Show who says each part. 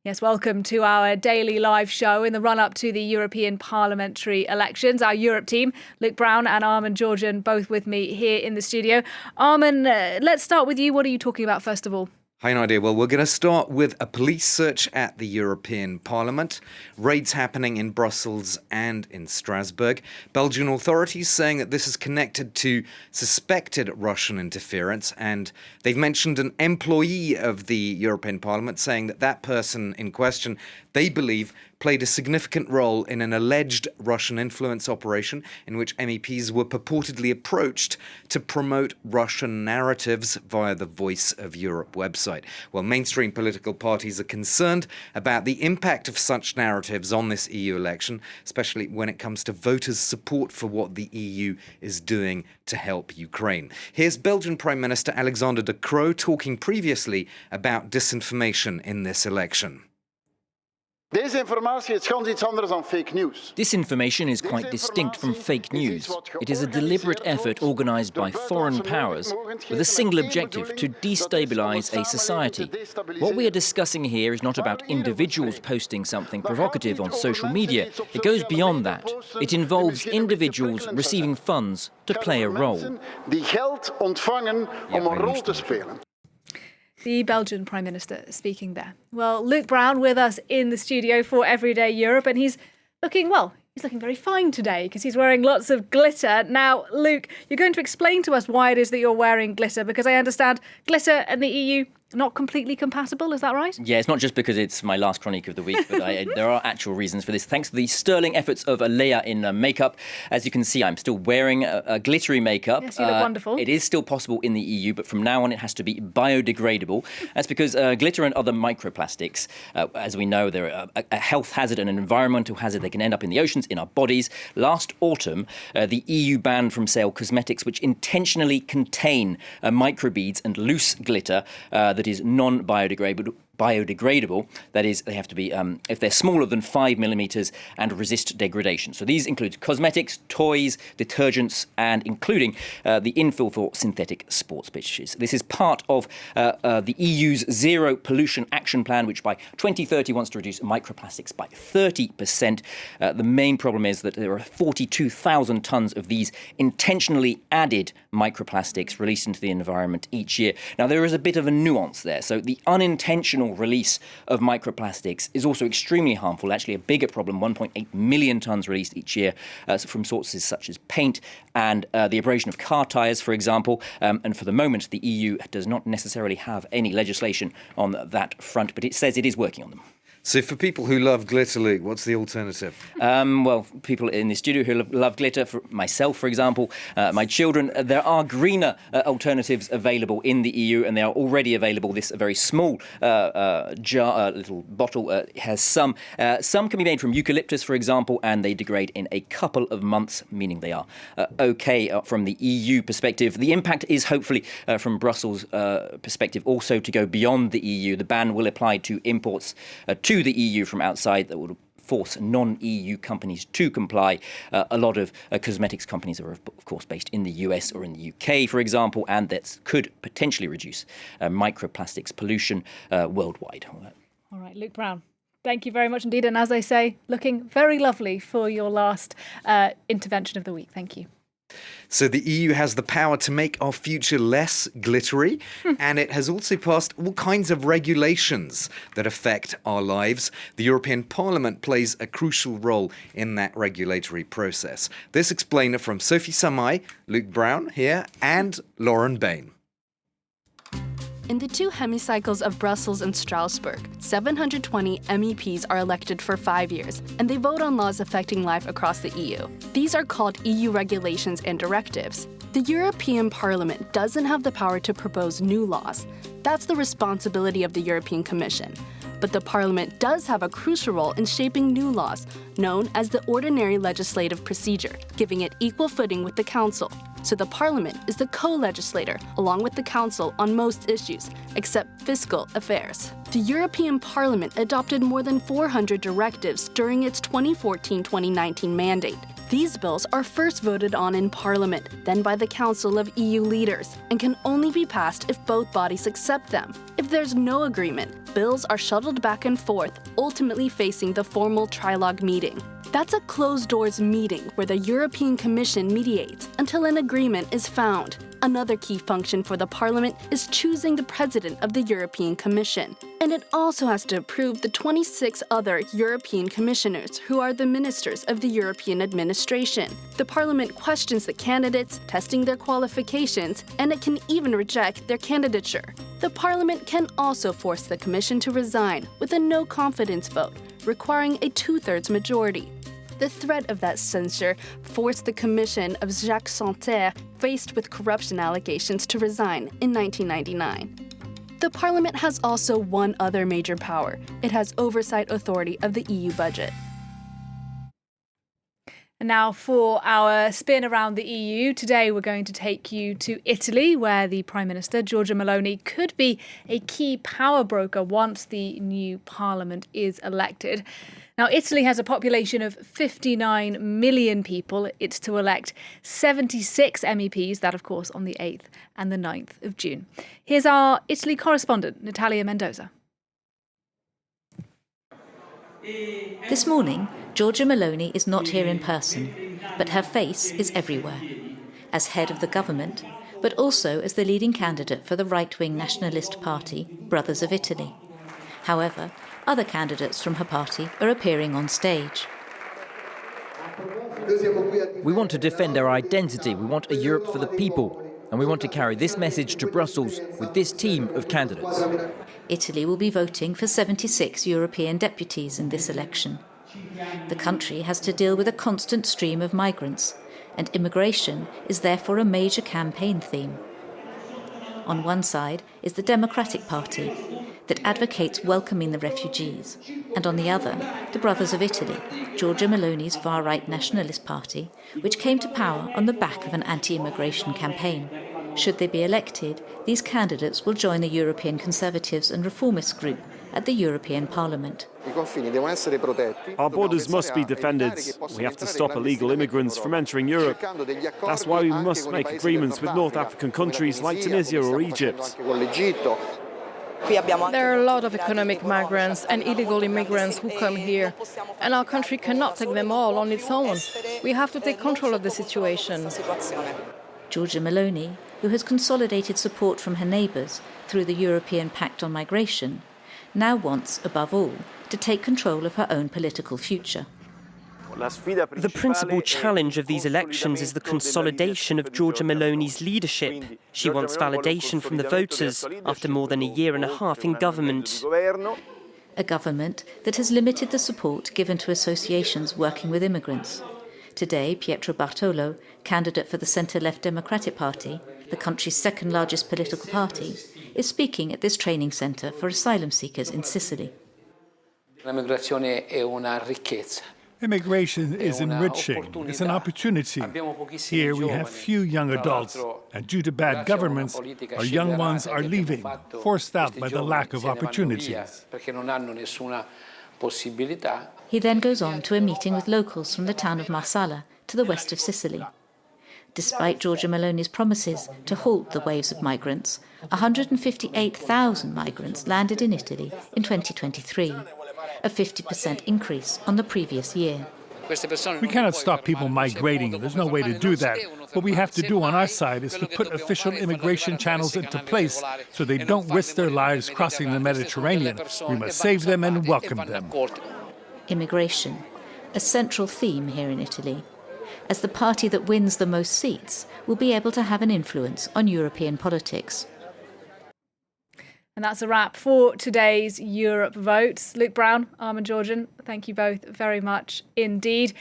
Speaker 1: Yes, welcome to our daily live show in the run-up to the European parliamentary elections. Our Europe team, Luke Brown and Armin Georgian, both with me here in the studio. Armin, let's start with you. What are you talking about first of all?
Speaker 2: Hi, Nadia. Well, we're going to start with a police search at the European Parliament, raids happening in Brussels and in Strasbourg, Belgian authorities saying that this is connected to suspected Russian interference, and they've mentioned an employee of the European Parliament saying that that person in question, they believe, played a significant role in an alleged Russian influence operation in which MEPs were purportedly approached to promote Russian narratives via the Voice of Europe website. Well, mainstream political parties are concerned about the impact of such narratives on this EU election, especially when it comes to voters' support for what the EU is doing to help Ukraine. Here's Belgian Prime Minister Alexander De Croo talking previously about disinformation in this election.
Speaker 3: Disinformation is quite distinct from fake news. It is a deliberate effort organised by foreign powers with a single objective: to destabilise a society. What we are discussing here is not about individuals posting something provocative on social media. It goes beyond that. It involves individuals receiving funds to play a role.
Speaker 1: The Belgian Prime Minister speaking there. Well, Luke Brown with us in the studio for Everyday Europe, and he's looking very fine today because he's wearing lots of glitter. Now, Luke, you're going to explain to us why it is that you're wearing glitter, because I understand glitter and the EU not completely compatible, is that right?
Speaker 3: Yeah, it's not just because it's my last chronique of the week, but there are actual reasons for this. Thanks to the sterling efforts of Leia in makeup. As you can see, I'm still wearing a glittery makeup.
Speaker 1: Yes, you look wonderful.
Speaker 3: It is still possible in the EU, but from now on it has to be biodegradable. That's because glitter and other microplastics, as we know, they're a health hazard and an environmental hazard. They can end up in the oceans, in our bodies. Last autumn, the EU banned from sale cosmetics which intentionally contain microbeads and loose glitter that is non-biodegradable. That is, they have to be, if they're smaller than 5 millimeters and resist degradation. So these include cosmetics, toys, detergents, and including the infill for synthetic sports pitches. This is part of the EU's Zero Pollution Action Plan, which by 2030 wants to reduce microplastics by 30%. The main problem is that there are 42,000 tons of these intentionally added microplastics released into the environment each year. Now, there is a bit of a nuance there. So the unintentional release of microplastics is also extremely harmful, actually a bigger problem, 1.8 million tons released each year from sources such as paint and the abrasion of car tyres, for example. And for the moment, the EU does not necessarily have any legislation on that front, but it says it is working on them.
Speaker 2: So for people who love glitter, Luke, what's the alternative?
Speaker 3: Well, people in the studio who love glitter, for myself, for example, my children, there are greener alternatives available in the EU, and they are already available. This very small jar, little bottle, has some. Some can be made from eucalyptus, for example, and they degrade in a couple of months, meaning they are okay from the EU perspective. The impact is hopefully from Brussels' perspective also to go beyond the EU. The ban will apply to imports to the EU from outside that would force non-EU companies to comply. A lot of cosmetics companies are, of course, based in the US or in the UK, for example, and that could potentially reduce microplastics pollution worldwide.
Speaker 1: All right, Luke Brown, thank you very much indeed. And as I say, looking very lovely for your last intervention of the week. Thank you.
Speaker 2: So the EU has the power to make our future less glittery, and it has also passed all kinds of regulations that affect our lives. The European Parliament plays a crucial role in that regulatory process. This explainer from Sophie Samai, Luke Brown here, and Lauren Bain.
Speaker 4: In the two hemicycles of Brussels and Strasbourg, 720 MEPs are elected for 5 years, and they vote on laws affecting life across the EU. These are called EU regulations and directives. The European Parliament doesn't have the power to propose new laws. That's the responsibility of the European Commission. But the Parliament does have a crucial role in shaping new laws, known as the ordinary legislative procedure, giving it equal footing with the Council. So the Parliament is the co-legislator, along with the Council, on most issues, except fiscal affairs. The European Parliament adopted more than 400 directives during its 2014-2019 mandate. These bills are first voted on in Parliament, then by the Council of EU leaders, and can only be passed if both bodies accept them. If there's no agreement, bills are shuttled back and forth, ultimately facing the formal trilogue meeting. That's a closed-doors meeting where the European Commission mediates until an agreement is found. Another key function for the Parliament is choosing the President of the European Commission. And it also has to approve the 26 other European Commissioners who are the ministers of the European administration. The Parliament questions the candidates, testing their qualifications, and it can even reject their candidature. The Parliament can also force the Commission to resign with a no-confidence vote, requiring a two-thirds majority. The threat of that censure forced the Commission of Jacques Santer, faced with corruption allegations, to resign in 1999. The Parliament has also one other major power. It has oversight authority of the EU budget.
Speaker 1: And now for our spin around the EU. Today we're going to take you to Italy, where the Prime Minister, Giorgia Meloni, could be a key power broker once the new parliament is elected. Now, Italy has a population of 59 million people. It's to elect 76 MEPs, that of course on the 8th and the 9th of June. Here's our Italy correspondent, Natalia Mendoza.
Speaker 5: This morning, Giorgia Meloni is not here in person, but her face is everywhere. As head of the government, but also as the leading candidate for the right-wing nationalist party, Brothers of Italy. However, other candidates from her party are appearing on stage.
Speaker 6: We want to defend our identity, we want a Europe for the people, and we want to carry this message to Brussels with this team of candidates.
Speaker 5: Italy will be voting for 76 European deputies in this election. The country has to deal with a constant stream of migrants, and immigration is therefore a major campaign theme. On one side is the Democratic Party, that advocates welcoming the refugees, and on the other, the Brothers of Italy, Giorgia Meloni's far-right nationalist party, which came to power on the back of an anti-immigration campaign. Should they be elected, these candidates will join the European Conservatives and Reformists group at the European Parliament.
Speaker 7: Our borders must be defended. We have to stop illegal immigrants from entering Europe. That's why we must make agreements with North African countries like Tunisia or Egypt.
Speaker 8: There are a lot of economic migrants and illegal immigrants who come here, and our country cannot take them all on its own. We have to take control of the situation.
Speaker 5: Giorgia Meloni, who has consolidated support from her neighbours through the European Pact on Migration, now wants, above all, to take control of her own political future.
Speaker 9: The principal challenge of these elections is the consolidation of Giorgia Meloni's leadership. She wants validation from the voters after more than a year and a half in government.
Speaker 5: A government that has limited the support given to associations working with immigrants. Today, Pietro Bartolo, candidate for the centre-left Democratic Party, the country's second largest political party, is speaking at this training centre for asylum seekers in Sicily.
Speaker 10: Immigration is enriching. It's an opportunity. Here we have few young adults, and due to bad governments, our young ones are leaving, forced out by the lack of opportunities.
Speaker 5: He then goes on to a meeting with locals from the town of Marsala, to the west of Sicily. Despite Giorgia Meloni's promises to halt the waves of migrants, 158,000 migrants landed in Italy in 2023. A 50% increase on the previous year.
Speaker 10: We cannot stop people migrating. There's no way to do that. What we have to do on our side is to put official immigration channels into place so they don't risk their lives crossing the Mediterranean. We must save them and welcome them.
Speaker 5: Immigration, a central theme here in Italy, as the party that wins the most seats will be able to have an influence on European politics.
Speaker 1: And that's a wrap for today's Europe Votes. Luke Brown, Armin Georgian, thank you both very much indeed.